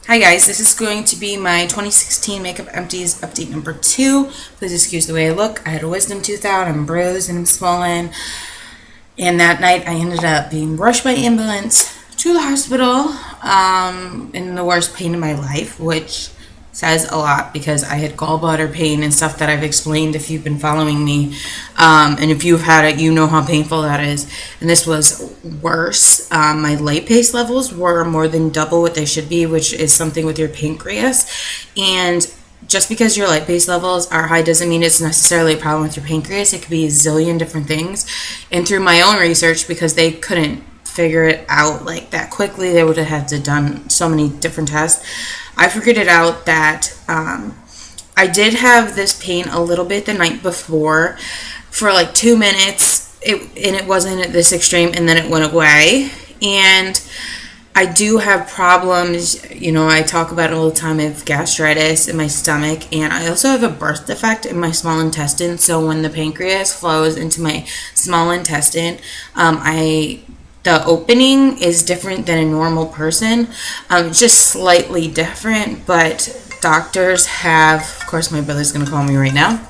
Hi guys, this is going to be my 2016 Makeup Empties update number 2. Please excuse the way I look. I had a wisdom tooth out, I'm bruised and I'm swollen. And that night I ended up being rushed by ambulance to the hospital in the worst pain of my life, which says a lot because I had gallbladder pain and stuff that I've explained if you've been following me. And if you've had it, you know how painful that is. And this was worse. My lipase levels were more than double what they should be, which is something with your pancreas. And just because your lipase levels are high doesn't mean it's necessarily a problem with your pancreas. It could be a zillion different things. And through my own research, because they couldn't figure it out like that quickly, they would have had to done so many different tests. I figured it out that I did have this pain a little bit the night before for like 2 minutes, and it wasn't this extreme, and then it went away. And I do have problems, I talk about it all the time. I have gastritis in my stomach, and I also have a birth defect in my small intestine. So when the pancreas flows into my small intestine, the opening is different than a normal person. It's just slightly different, but doctors have, of course my brother's going to call me right now.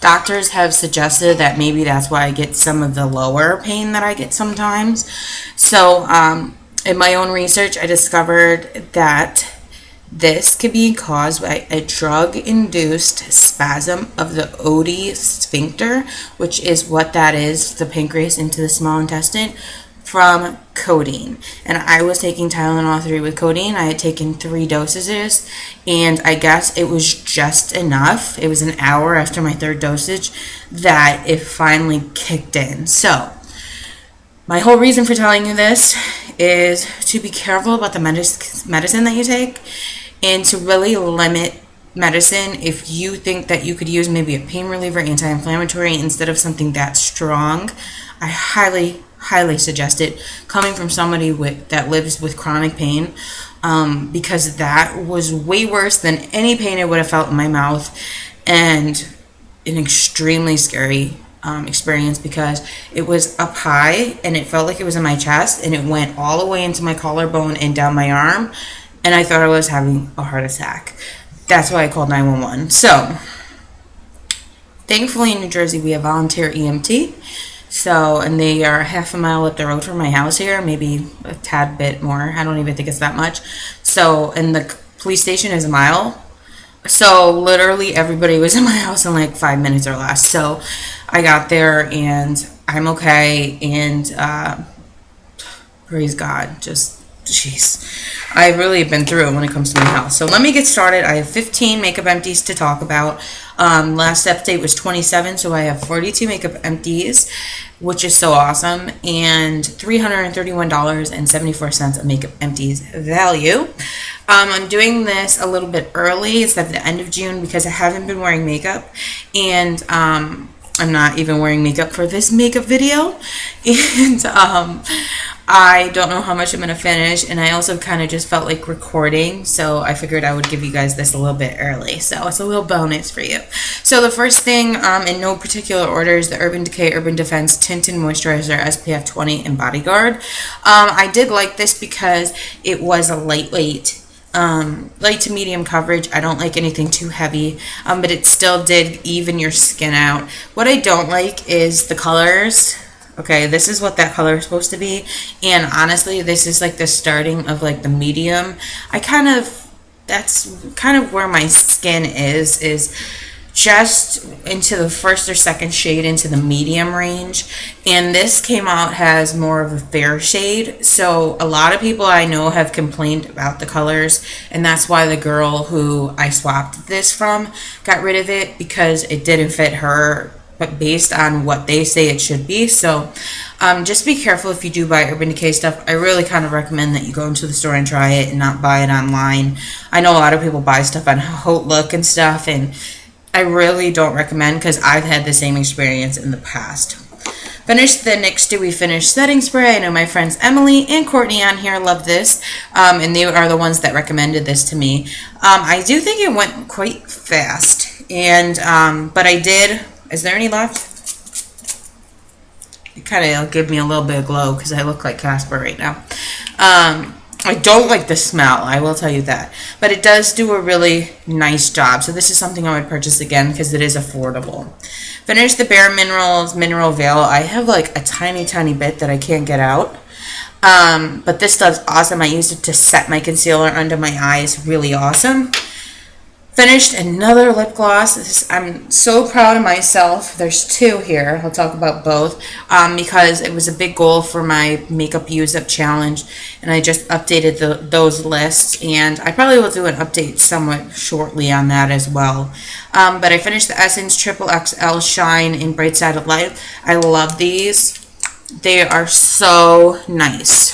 Doctors have suggested that maybe that's why I get some of the lower pain that I get sometimes. So in my own research, I discovered that this could be caused by a drug-induced spasm of the OD sphincter, which is what that is, the pancreas into the small intestine, from codeine. And I was taking Tylenol 3 with codeine. I had taken 3 dosages, and I guess it was just enough. It was an hour after my 3rd dosage that it finally kicked in. So my whole reason for telling you this is to be careful about the medicine that you take, and to really limit medicine. If you think that you could use maybe a pain reliever, anti-inflammatory, instead of something that strong, I highly suggest it, coming from somebody that lives with chronic pain, because that was way worse than any pain I would have felt in my mouth, and an extremely scary experience, because it was up high and it felt like it was in my chest, and it went all the way into my collarbone and down my arm, and I thought I was having a heart attack. That's why I called 911. So thankfully in New Jersey we have volunteer EMT. So, and they are half a mile up the road from my house here, maybe a tad bit more. I don't even think it's that much. So, and the police station is a mile. So, literally everybody was in my house in like 5 minutes or less. So, I got there and I'm okay. And praise God, just jeez. I've really been through it when it comes to my house. So let me get started. I have 15 makeup empties to talk about. Last update was 27, so I have 42 makeup empties, which is so awesome, and $331.74 of makeup empties value. I'm doing this a little bit early. It's at the end of June because I haven't been wearing makeup, and I'm not even wearing makeup for this makeup video, and I don't know how much I'm going to finish, and I also kind of just felt like recording, so I figured I would give you guys this a little bit early, so it's a little bonus for you. So the first thing, in no particular order, is the Urban Decay Urban Defense Tint and Moisturizer SPF 20 and Bodyguard. I did like this because it was a lightweight, light to medium coverage. I don't like anything too heavy, but it still did even your skin out. What I don't like is the colors. Okay, this is what that color is supposed to be, and honestly, this is like the starting of like the medium. That's kind of where my skin is just into the first or second shade into the medium range, and this came out as more of a fair shade. So a lot of people I know have complained about the colors, and that's why the girl who I swapped this from got rid of it, because it didn't fit her, but based on what they say it should be. So just be careful if you do buy Urban Decay stuff. I really kind of recommend that you go into the store and try it and not buy it online. I know a lot of people buy stuff on Outlook and stuff, and I really don't recommend, because I've had the same experience in the past. Finished the NYX Dewy Finish Setting Spray. I know my friends Emily and Courtney on here love this, and they are the ones that recommended this to me. I do think it went quite fast, and but I did. Is there any left? It kind of give me a little bit of glow because I look like Casper right now. I don't like the smell, I will tell you that. But it does do a really nice job. So this is something I would purchase again because it is affordable. Finish the Bare Minerals Mineral Veil. I have like a tiny, tiny bit that I can't get out. But this does awesome. I used it to set my concealer under my eyes. Really awesome. Finished another lip gloss. I'm so proud of myself. There's two here. I'll talk about both because it was a big goal for my makeup use up challenge, and I just updated those lists, and I probably will do an update somewhat shortly on that as well. But I finished the Essence Triple XL Shine in Bright Side of Light. I love these. They are so nice.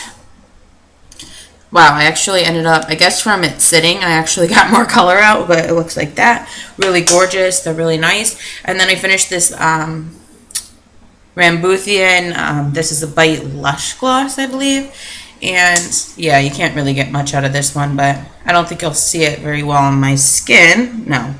Wow, I actually ended up, I guess from it sitting, I actually got more color out, but it looks like that. Really gorgeous. They're really nice. And then I finished this Rambuthian, this is a Bite Lush Gloss, I believe. And yeah, you can't really get much out of this one, but I don't think you'll see it very well on my skin. No,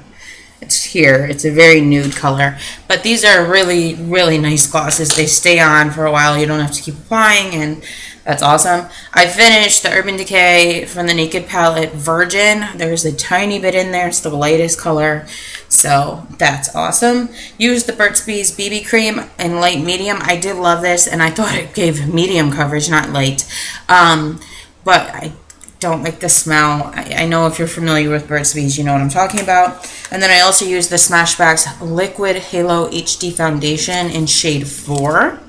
it's here. It's a very nude color. But these are really, really nice glosses. They stay on for a while. You don't have to keep applying, and that's awesome. I finished the Urban Decay from the Naked Palette Virgin. There's a tiny bit in there. It's the lightest color. So that's awesome. Used the Burt's Bees BB Cream in light medium. I did love this, and I thought it gave medium coverage, not light. But I don't like the smell. I know if you're familiar with Burt's Bees, you know what I'm talking about. And then I also used the Smashbox Liquid Halo HD Foundation in shade 4.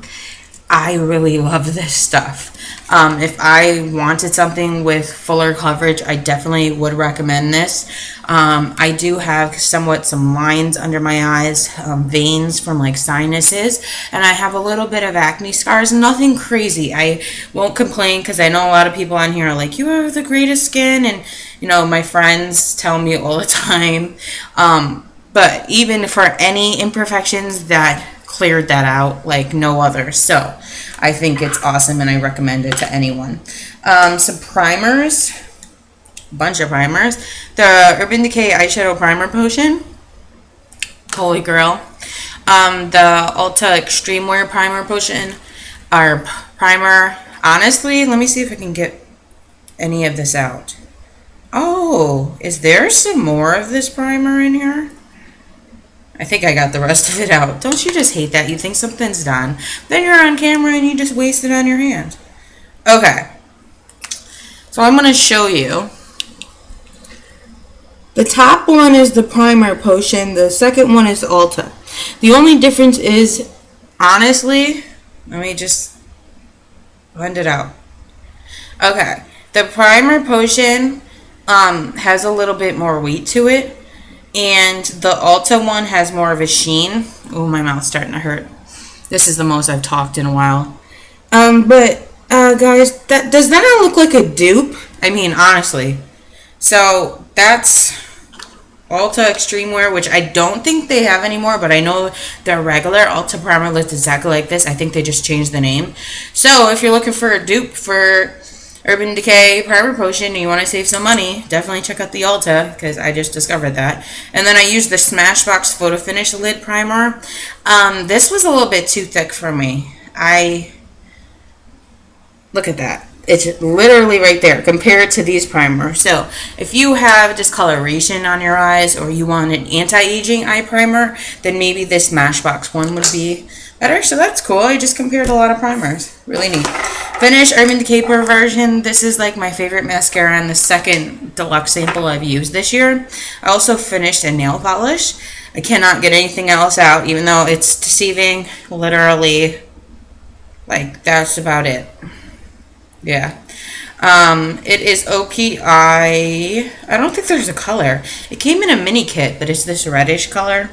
I really love this stuff. If I wanted something with fuller coverage, I definitely would recommend this. I do have somewhat some lines under my eyes, veins from like sinuses, and I have a little bit of acne scars. Nothing crazy. I won't complain because I know a lot of people on here are like, you have the greatest skin, and you know, my friends tell me all the time. But even for any imperfections, that cleared that out like no other. So I think it's awesome, and I recommend it to anyone. Some primers, bunch of primers. The Urban Decay Eyeshadow Primer Potion. Holy girl. The Ulta Extreme Wear Primer Potion. Our primer. Honestly, let me see if I can get any of this out. Oh, is there some more of this primer in here? I think I got the rest of it out. Don't you just hate that? You think something's done, then you're on camera and you just waste it on your hand. Okay. So I'm going to show you. The top one is the primer potion. The second one is Ulta. The only difference is, honestly, let me just blend it out. Okay. The primer potion has a little bit more weight to it. And the Ulta one has more of a sheen. Oh, my mouth's starting to hurt. This is the most I've talked in a while. But guys, does that not look like a dupe? I mean, honestly. So that's Ulta Extreme Wear, which I don't think they have anymore, but I know their regular Ulta primer looks exactly like this. I think they just changed the name. So if you're looking for a dupe for Urban Decay Primer Potion and you want to save some money, definitely check out the Ulta, because I just discovered that. And then I used the Smashbox Photo Finish Lid Primer. This was a little bit too thick for me. Look at that. It's literally right there compared to these primers. So if you have discoloration on your eyes, or you want an anti-aging eye primer, then maybe this Smashbox one would be better. So that's cool. I just compared a lot of primers. Really neat. Finish Urban Decay Perversion. This is like my favorite mascara and the second deluxe sample I've used this year. I also finished a nail polish. I cannot get anything else out, even though it's deceiving. Literally, like, that's about it. Yeah. It is OPI. I don't think there's a color. It came in a mini kit, but it's this reddish color.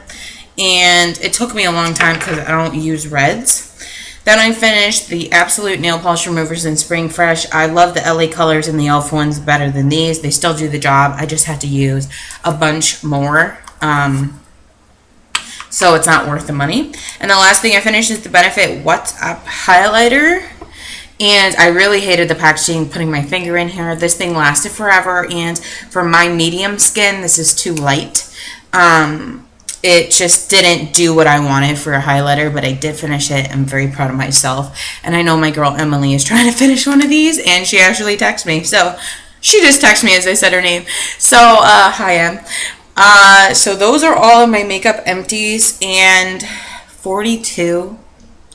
And it took me a long time because I don't use reds. Then I finished the Absolute Nail Polish Removers in Spring Fresh. I love the LA colors and the e.l.f. ones better than these. They still do the job. I just had to use a bunch more. So it's not worth the money. And the last thing I finished is the Benefit What's Up Highlighter. And I really hated the packaging, putting my finger in here. This thing lasted forever. And for my medium skin, this is too light. it just didn't do what I wanted for a highlighter, but I did finish it. I'm very proud of myself. And I know my girl Emily is trying to finish one of these, and she actually texted me. So she just texted me as I said her name. So, hi, Em. So those are all of my makeup empties, and 42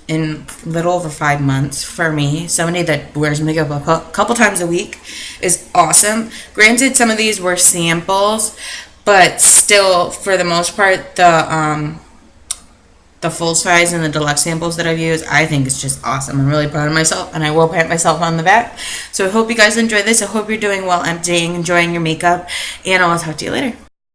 in a little over 5 months for me. Somebody that wears makeup a couple times a week is awesome. Granted, some of these were samples, but still, for the most part, the full size and the deluxe samples that I've used, I think it's just awesome. I'm really proud of myself, and I will pat myself on the back. So I hope you guys enjoy this. I hope you're doing well emptying, enjoying your makeup, and I'll talk to you later.